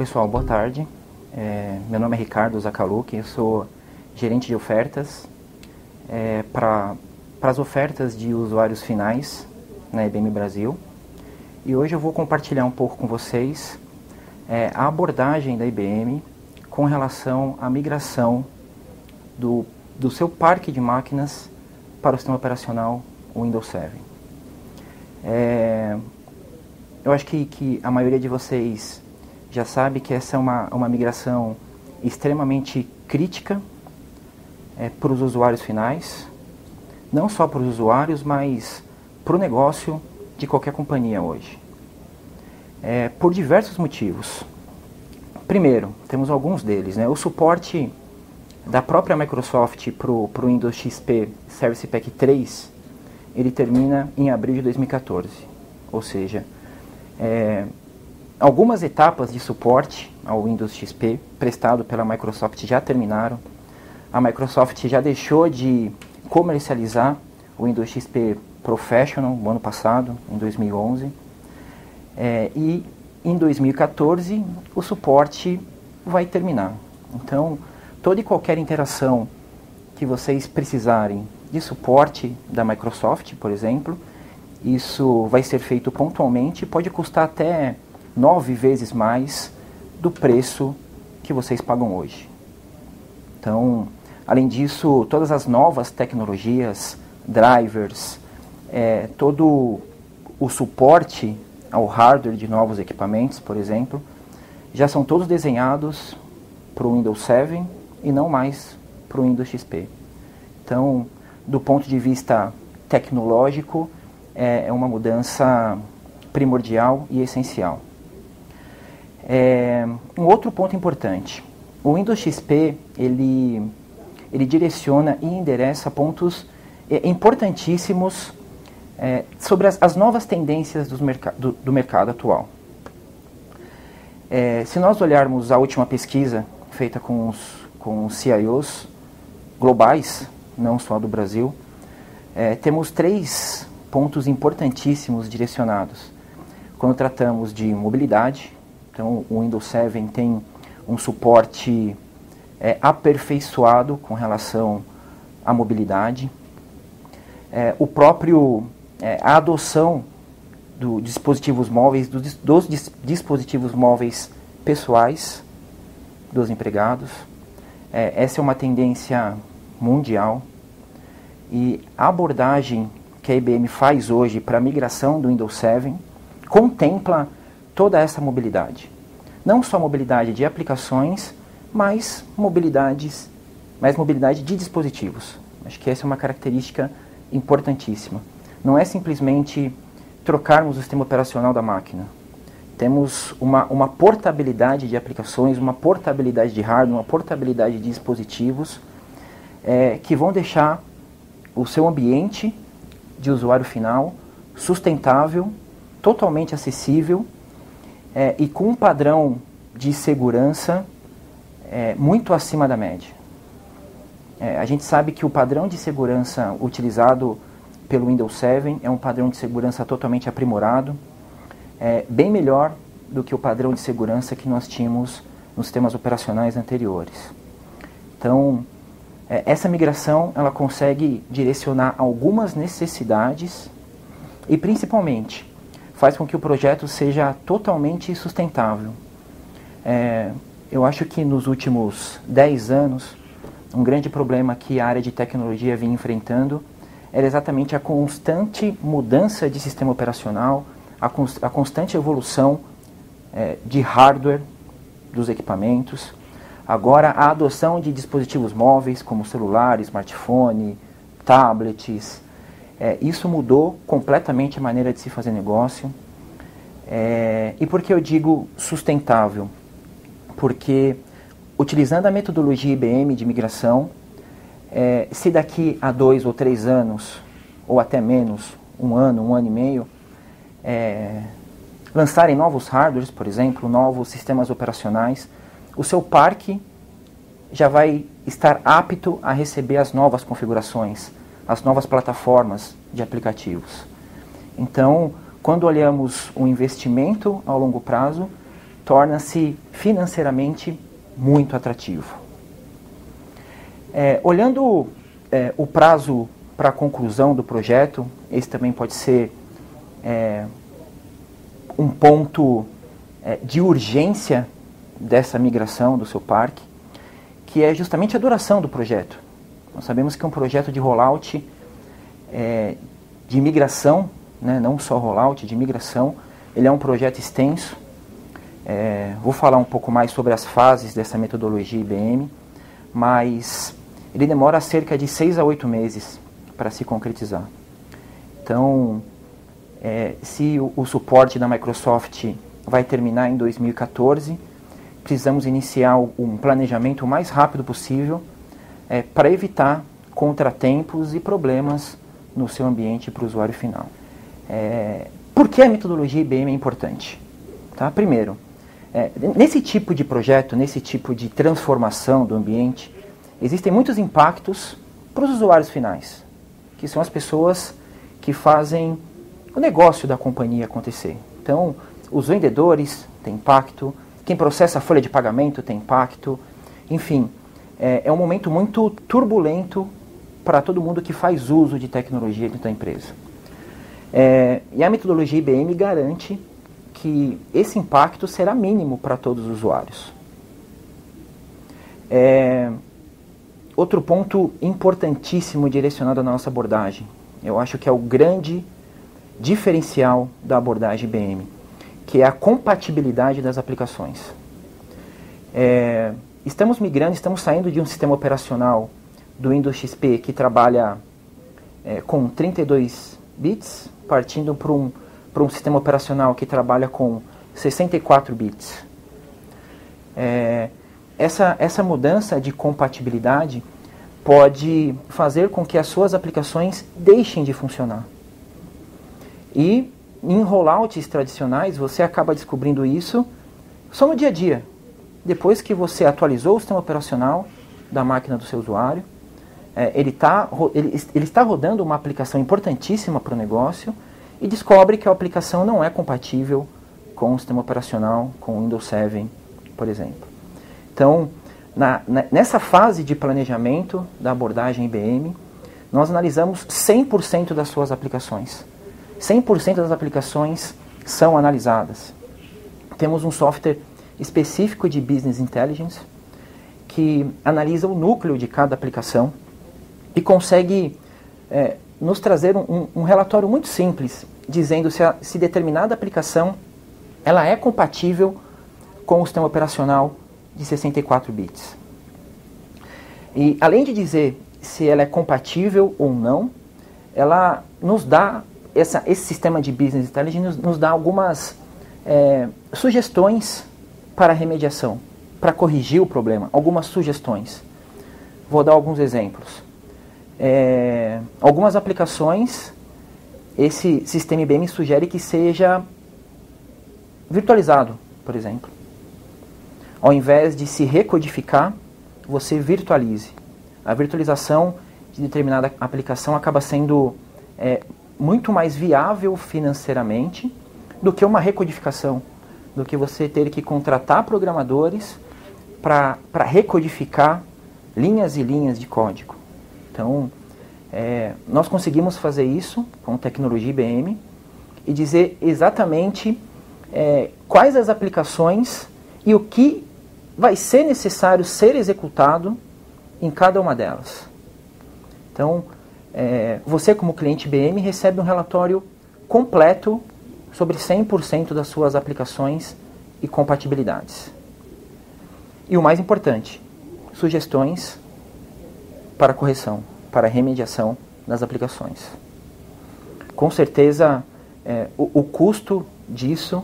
pessoal, boa tarde. Meu nome é Ricardo Zaccalucci, eu sou gerente de ofertas para as ofertas de usuários finais na IBM Brasil. E hoje eu vou compartilhar um pouco com vocês a abordagem da IBM com relação à migração do seu parque de máquinas para o sistema operacional Windows 7. Eu acho que a maioria de vocês já sabe que essa é uma migração extremamente crítica para os usuários finais, não só para os usuários, mas para o negócio de qualquer companhia hoje. Por diversos motivos. Primeiro, temos alguns deles, né? O suporte da própria Microsoft para o Windows XP Service Pack 3, ele termina em abril de 2014, ou seja, algumas etapas de suporte ao Windows XP prestado pela Microsoft já terminaram. A Microsoft já deixou de comercializar o Windows XP Professional no ano passado, em 2011. E em 2014 o suporte vai terminar. Então, toda e qualquer interação que vocês precisarem de suporte da Microsoft, por exemplo, isso vai ser feito pontualmente, pode custar até 9 vezes mais do preço que vocês pagam hoje. Então, além disso, todas as novas tecnologias, drivers, todo o suporte ao hardware de novos equipamentos, por exemplo, já são todos desenhados para o Windows 7 e não mais para o Windows XP. Então, do ponto de vista tecnológico, é uma mudança primordial e essencial. Um outro ponto importante, o Windows XP ele direciona e endereça pontos importantíssimos sobre as novas tendências do mercado atual. Se nós olharmos a última pesquisa feita com os CIOs globais, não só do Brasil, temos 3 pontos importantíssimos direcionados. Quando tratamos de mobilidade, então o Windows 7 tem um suporte aperfeiçoado com relação à mobilidade. A adoção dos dispositivos móveis, dos dispositivos móveis pessoais dos empregados. Essa é uma tendência mundial. E a abordagem que a IBM faz hoje para a migração do Windows 7 contempla toda essa mobilidade. Não só mobilidade de aplicações, mas mobilidade de dispositivos. Acho que essa é uma característica importantíssima. Não é simplesmente trocarmos o sistema operacional da máquina. Temos uma portabilidade de aplicações, uma portabilidade de hardware, uma portabilidade de dispositivos que vão deixar o seu ambiente de usuário final sustentável, totalmente acessível e com um padrão de segurança muito acima da média. A gente sabe que o padrão de segurança utilizado pelo Windows 7 é um padrão de segurança totalmente aprimorado, bem melhor do que o padrão de segurança que nós tínhamos nos sistemas operacionais anteriores. Então, essa migração ela consegue direcionar algumas necessidades e, principalmente, faz com que o projeto seja totalmente sustentável. Eu acho que nos últimos 10 anos, um grande problema que a área de tecnologia vinha enfrentando era exatamente a constante mudança de sistema operacional, a constante evolução de hardware dos equipamentos. Agora, a adoção de dispositivos móveis, como celular, smartphone, tablets, isso mudou completamente a maneira de se fazer negócio. E por que eu digo sustentável? Porque, utilizando a metodologia IBM de migração, se daqui a 2 ou 3 anos, ou até menos, um ano e meio, lançarem novos hardwares, por exemplo, novos sistemas operacionais, o seu parque já vai estar apto a receber as novas configurações, as novas plataformas de aplicativos. Então, quando olhamos o investimento ao longo prazo, torna-se financeiramente muito atrativo. Olhando o prazo para a conclusão do projeto, esse também pode ser um ponto de urgência dessa migração do seu parque, que é justamente a duração do projeto. Nós sabemos que um projeto de rollout, de migração, né, não só rollout, de migração, ele é um projeto extenso. Vou falar um pouco mais sobre as fases dessa metodologia IBM, mas ele demora cerca de 6 a 8 meses para se concretizar. Então, se o suporte da Microsoft vai terminar em 2014, precisamos iniciar um planejamento o mais rápido possível para evitar contratempos e problemas no seu ambiente para o usuário final. Por que a metodologia IBM é importante? Tá? Primeiro, nesse tipo de projeto, nesse tipo de transformação do ambiente, existem muitos impactos para os usuários finais, que são as pessoas que fazem o negócio da companhia acontecer. Então, os vendedores têm impacto, quem processa a folha de pagamento tem impacto, enfim, é um momento muito turbulento para todo mundo que faz uso de tecnologia dentro da empresa. E a metodologia IBM garante que esse impacto será mínimo para todos os usuários. Outro ponto importantíssimo direcionado à nossa abordagem, eu acho que é o grande diferencial da abordagem IBM, que é a compatibilidade das aplicações. Estamos migrando, estamos saindo de um sistema operacional do Windows XP que trabalha com 32 bits, partindo para um sistema operacional que trabalha com 64 bits. Essa mudança de compatibilidade pode fazer com que as suas aplicações deixem de funcionar. E em rollouts tradicionais, você acaba descobrindo isso só no dia a dia. Depois que você atualizou o sistema operacional da máquina do seu usuário, ele está rodando uma aplicação importantíssima para o negócio e descobre que a aplicação não é compatível com o sistema operacional, com o Windows 7, por exemplo. Então, nessa fase de planejamento da abordagem IBM, nós analisamos 100% das suas aplicações. 100% das aplicações são analisadas. Temos um software específico de Business Intelligence que analisa o núcleo de cada aplicação e consegue nos trazer um relatório muito simples, dizendo se determinada aplicação ela é compatível com o sistema operacional de 64 bits. E além de dizer se ela é compatível ou não, ela nos dá, esse sistema de Business Intelligence nos dá algumas sugestões para remediação, para corrigir o problema, algumas sugestões. Vou dar alguns exemplos. Algumas aplicações, esse sistema IBM sugere que seja virtualizado, por exemplo. Ao invés de se recodificar, você virtualize. A virtualização de determinada aplicação acaba sendo muito mais viável financeiramente do que uma recodificação, do que você ter que contratar programadores para recodificar linhas e linhas de código. Então, nós conseguimos fazer isso com tecnologia IBM e dizer exatamente quais as aplicações e o que vai ser necessário ser executado em cada uma delas. Então, você como cliente IBM recebe um relatório completo sobre 100% das suas aplicações e compatibilidades. E o mais importante, sugestões para correção, para remediação das aplicações. Com certeza, o custo disso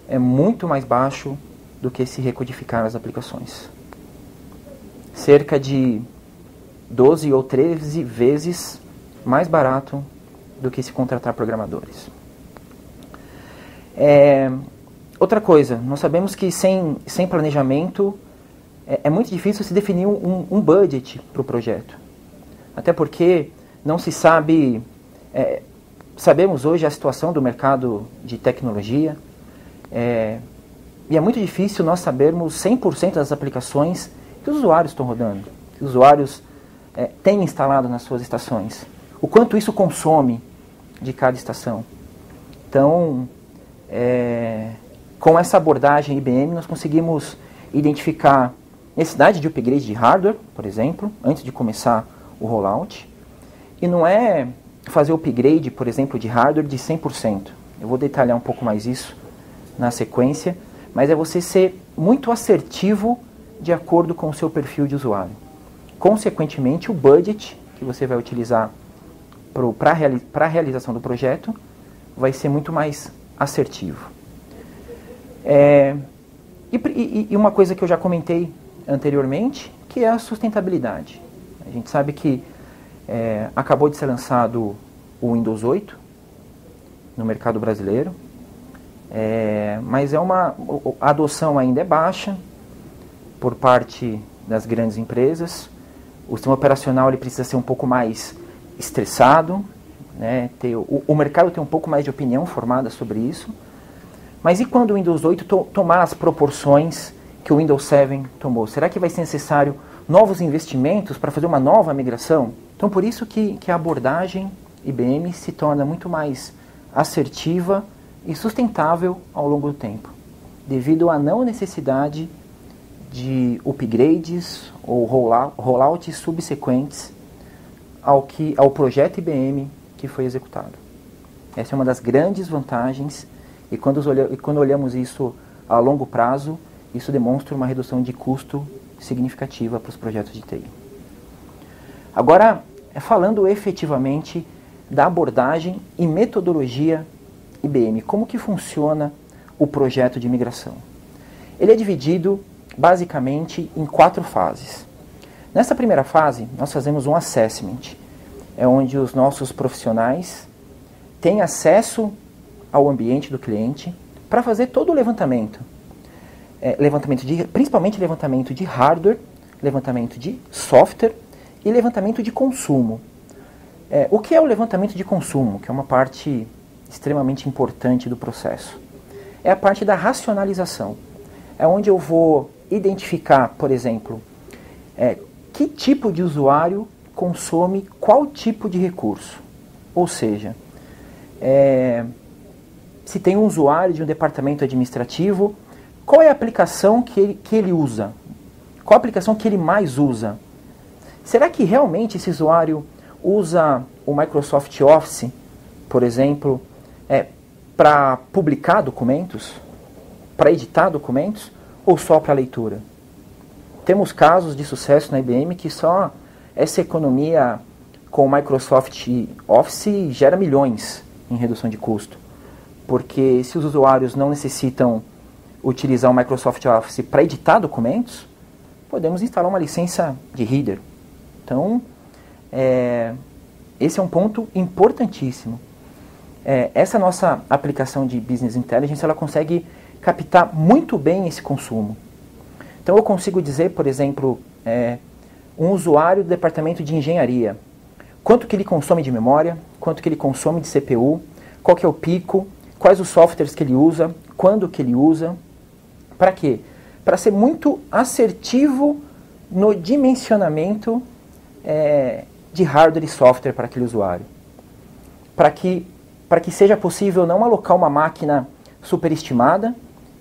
é muito mais baixo do que se recodificar as aplicações. Cerca de 12 ou 13 vezes mais barato do que se contratar programadores. Outra coisa, nós sabemos que sem planejamento é muito difícil se definir um budget para o projeto. Até porque não se sabe, sabemos hoje a situação do mercado de tecnologia, é muito difícil nós sabermos 100% das aplicações que os usuários estão rodando, que os usuários têm instalado nas suas estações. O quanto isso consome de cada estação. Então, com essa abordagem IBM, nós conseguimos identificar necessidade de upgrade de hardware, por exemplo, antes de começar o rollout. E não é fazer upgrade, por exemplo, de hardware de 100%. Eu vou detalhar um pouco mais isso na sequência, mas é você ser muito assertivo de acordo com o seu perfil de usuário. Consequentemente, o budget que você vai utilizar para a realização do projeto vai ser muito mais assertivo. E uma coisa que eu já comentei anteriormente, que é a sustentabilidade. A gente sabe que acabou de ser lançado o Windows 8 no mercado brasileiro, mas a adoção ainda é baixa por parte das grandes empresas. O sistema operacional ele precisa ser um pouco mais estressado, né? O mercado tem um pouco mais de opinião formada sobre isso. Mas e quando o Windows 8 tomar as proporções que o Windows 7 tomou? Será que vai ser necessário novos investimentos para fazer uma nova migração? Então, por isso que a abordagem IBM se torna muito mais assertiva e sustentável ao longo do tempo, devido à não necessidade de upgrades ou rollouts subsequentes ao projeto IBM que foi executado. Essa é uma das grandes vantagens, e quando olhamos isso a longo prazo, isso demonstra uma redução de custo significativa para os projetos de TI. Agora, falando efetivamente da abordagem e metodologia IBM, como que funciona o projeto de migração? Ele é dividido basicamente em 4 fases. Nessa primeira fase, nós fazemos um assessment, onde os nossos profissionais têm acesso ao ambiente do cliente para fazer todo o levantamento. Principalmente levantamento de hardware, levantamento de software e levantamento de consumo. O que é o levantamento de consumo, que é uma parte extremamente importante do processo? É a parte da racionalização. É onde eu vou identificar, por exemplo, que tipo de usuário consome qual tipo de recurso. Ou seja, se tem um usuário de um departamento administrativo, qual é a aplicação que ele usa? Qual a aplicação que ele mais usa? Será que realmente esse usuário usa o Microsoft Office, por exemplo, para publicar documentos, para editar documentos, ou só para leitura? Temos casos de sucesso na IBM que só essa economia com o Microsoft Office gera milhões em redução de custo. Porque se os usuários não necessitam utilizar o Microsoft Office para editar documentos, podemos instalar uma licença de Reader. Então, esse é um ponto importantíssimo. Essa nossa aplicação de Business Intelligence, ela consegue captar muito bem esse consumo. Então, eu consigo dizer, por exemplo, um usuário do departamento de engenharia, quanto que ele consome de memória, quanto que ele consome de CPU, qual que é o pico, quais os softwares que ele usa, quando que ele usa. Para quê? Para ser muito assertivo no dimensionamento de hardware e software para aquele usuário. Para que seja possível não alocar uma máquina superestimada,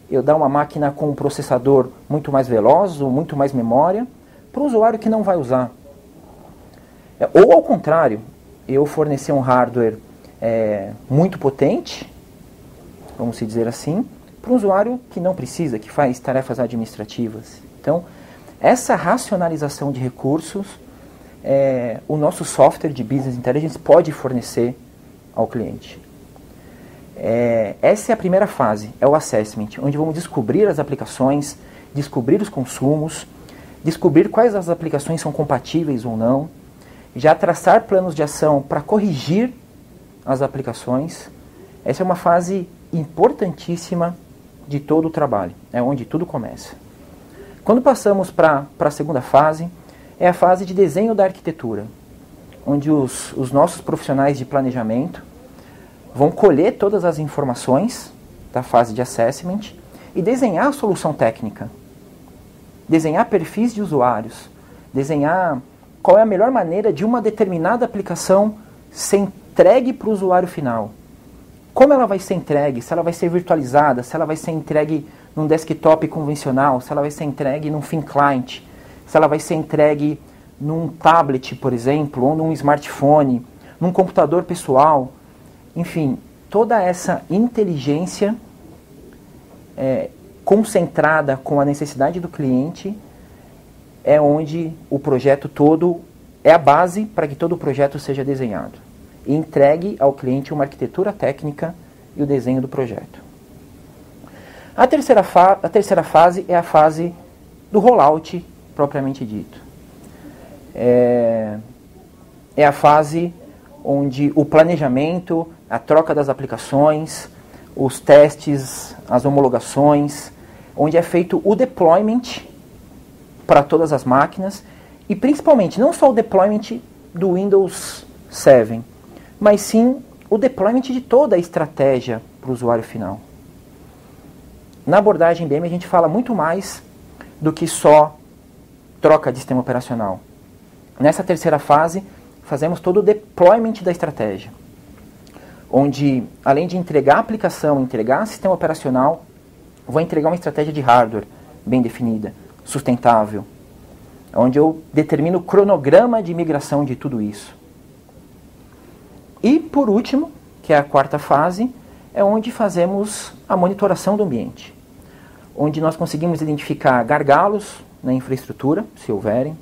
eu dar uma máquina com um processador muito mais veloz ou muito mais memória, para o usuário que não vai usar. Ou ao contrário, eu fornecer um hardware muito potente, vamos dizer assim, para um usuário que não precisa, que faz tarefas administrativas. Então, essa racionalização de recursos, o nosso software de Business Intelligence pode fornecer ao cliente. Essa é a primeira fase, é o assessment, onde vamos descobrir as aplicações, descobrir os consumos, descobrir quais as aplicações são compatíveis ou não, já traçar planos de ação para corrigir as aplicações. Essa é uma fase importantíssima de todo o trabalho, é onde tudo começa. Quando passamos para a segunda fase, é a fase de desenho da arquitetura, onde os nossos profissionais de planejamento vão colher todas as informações da fase de assessment e desenhar a solução técnica, desenhar perfis de usuários, desenhar qual é a melhor maneira de uma determinada aplicação ser entregue para o usuário final. Como ela vai ser entregue, se ela vai ser virtualizada, se ela vai ser entregue num desktop convencional, se ela vai ser entregue num thin client, se ela vai ser entregue num tablet, por exemplo, ou num smartphone, num computador pessoal. Enfim, toda essa inteligência concentrada com a necessidade do cliente é onde o projeto todo é a base para que todo o projeto seja desenhado e entregue ao cliente uma arquitetura técnica e o desenho do projeto. A terceira fase é a fase do rollout propriamente dito. É a fase onde o planejamento, a troca das aplicações, os testes, as homologações, onde é feito o deployment para todas as máquinas e principalmente não só o deployment do Windows 7, mas sim o deployment de toda a estratégia para o usuário final. Na abordagem IBM a gente fala muito mais do que só troca de sistema operacional. Nessa terceira fase, fazemos todo o deployment da estratégia, onde, além de entregar a aplicação, entregar sistema operacional, vou entregar uma estratégia de hardware bem definida, sustentável, onde eu determino o cronograma de migração de tudo isso. E, por último, que é a quarta fase, é onde fazemos a monitoração do ambiente, onde nós conseguimos identificar gargalos na infraestrutura, se houverem,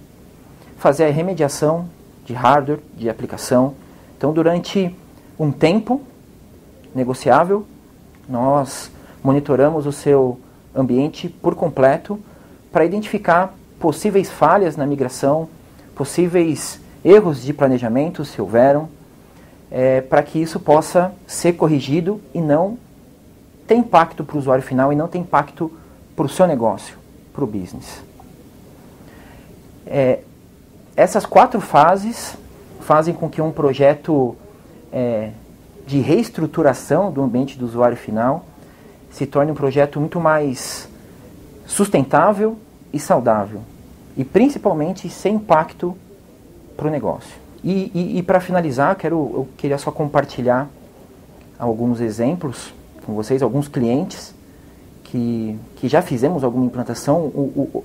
fazer a remediação de hardware, de aplicação. Então, durante um tempo negociável, nós monitoramos o seu ambiente por completo para identificar possíveis falhas na migração, possíveis erros de planejamento, se houveram, para que isso possa ser corrigido e não ter impacto para o usuário final e não ter impacto para o seu negócio, para o business. Essas 4 fases fazem com que um projeto de reestruturação do ambiente do usuário final se torne um projeto muito mais sustentável e saudável, e principalmente sem impacto para o negócio. E para finalizar, eu queria só compartilhar alguns exemplos com vocês, alguns clientes que já fizemos alguma implantação.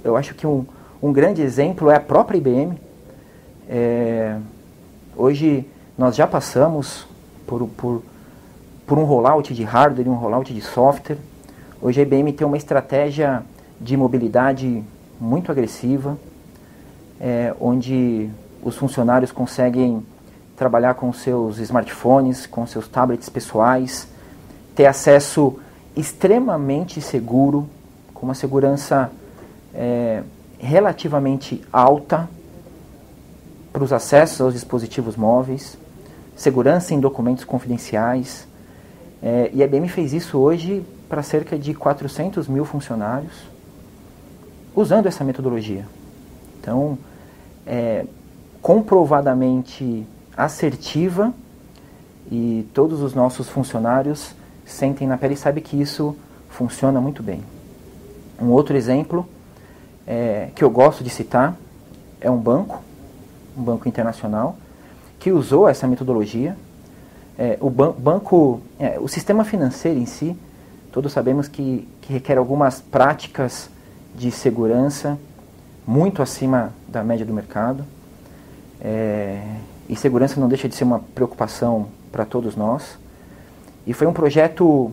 Eu acho que um grande exemplo é a própria IBM. Hoje nós já passamos por um rollout de hardware e um rollout de software. Hoje a IBM tem uma estratégia de mobilidade muito agressiva, onde os funcionários conseguem trabalhar com seus smartphones, com seus tablets pessoais, ter acesso extremamente seguro, com uma segurança relativamente alta para os acessos aos dispositivos móveis, segurança em documentos confidenciais. E a IBM fez isso hoje para cerca de 400 mil funcionários, usando essa metodologia. Então, comprovadamente assertiva, e todos os nossos funcionários sentem na pele e sabem que isso funciona muito bem. Um outro exemplo que eu gosto de citar é um banco internacional, que usou essa metodologia. O sistema financeiro em si, todos sabemos que requer algumas práticas de segurança muito acima da média do mercado. E segurança não deixa de ser uma preocupação para todos nós. E foi um projeto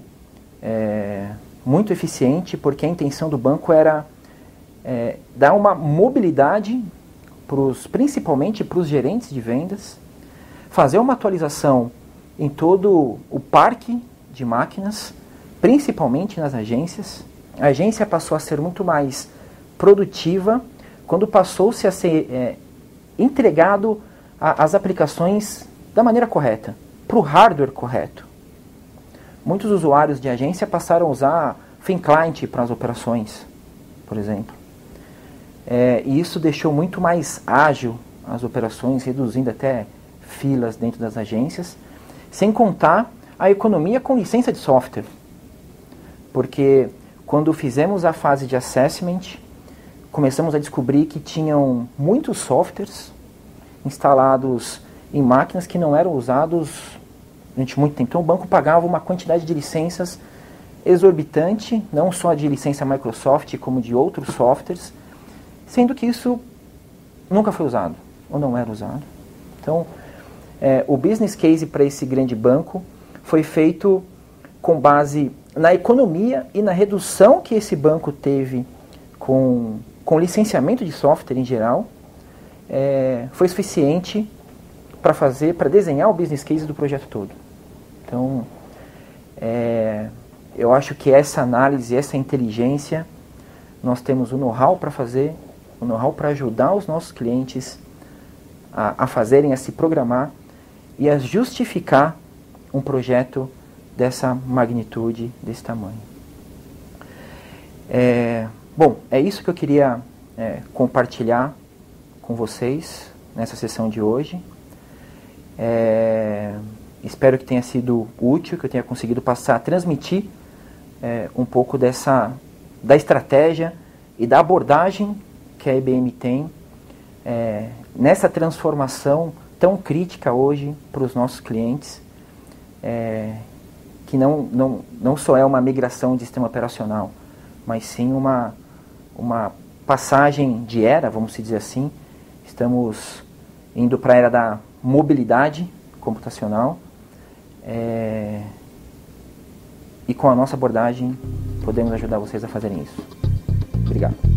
muito eficiente, porque a intenção do banco era dar uma mobilidade principalmente para os gerentes de vendas, fazer uma atualização em todo o parque de máquinas, principalmente nas agências. A agência passou a ser muito mais produtiva quando passou-se a ser entregado as aplicações da maneira correta, para o hardware correto. Muitos usuários de agência passaram a usar thin client para as operações, por exemplo. E isso deixou muito mais ágil as operações, reduzindo até filas dentro das agências, sem contar a economia com licença de software. Porque Quando fizemos a fase de assessment, começamos a descobrir que tinham muitos softwares instalados em máquinas que não eram usados durante muito tempo. Então o banco pagava uma quantidade de licenças exorbitante, não só de licença Microsoft, como de outros softwares, sendo que isso nunca foi usado, ou não era usado. Então, o business case para esse grande banco foi feito com base na economia e na redução que esse banco teve com licenciamento de software em geral, foi suficiente para desenhar o business case do projeto todo. Então, eu acho que essa análise, essa inteligência, nós temos o know-how para fazer, o know-how para ajudar os nossos clientes a fazerem, a se programar e a justificar um projeto dessa magnitude, desse tamanho. Bom, é isso que eu queria compartilhar com vocês nessa sessão de hoje. Espero que tenha sido útil, que eu tenha conseguido transmitir um pouco da estratégia e da abordagem que a IBM tem nessa transformação tão crítica hoje para os nossos clientes, que não só é uma migração de sistema operacional, mas sim uma passagem de era, vamos dizer assim. Estamos indo para a era da mobilidade computacional, e com a nossa abordagem podemos ajudar vocês a fazerem isso. Obrigado.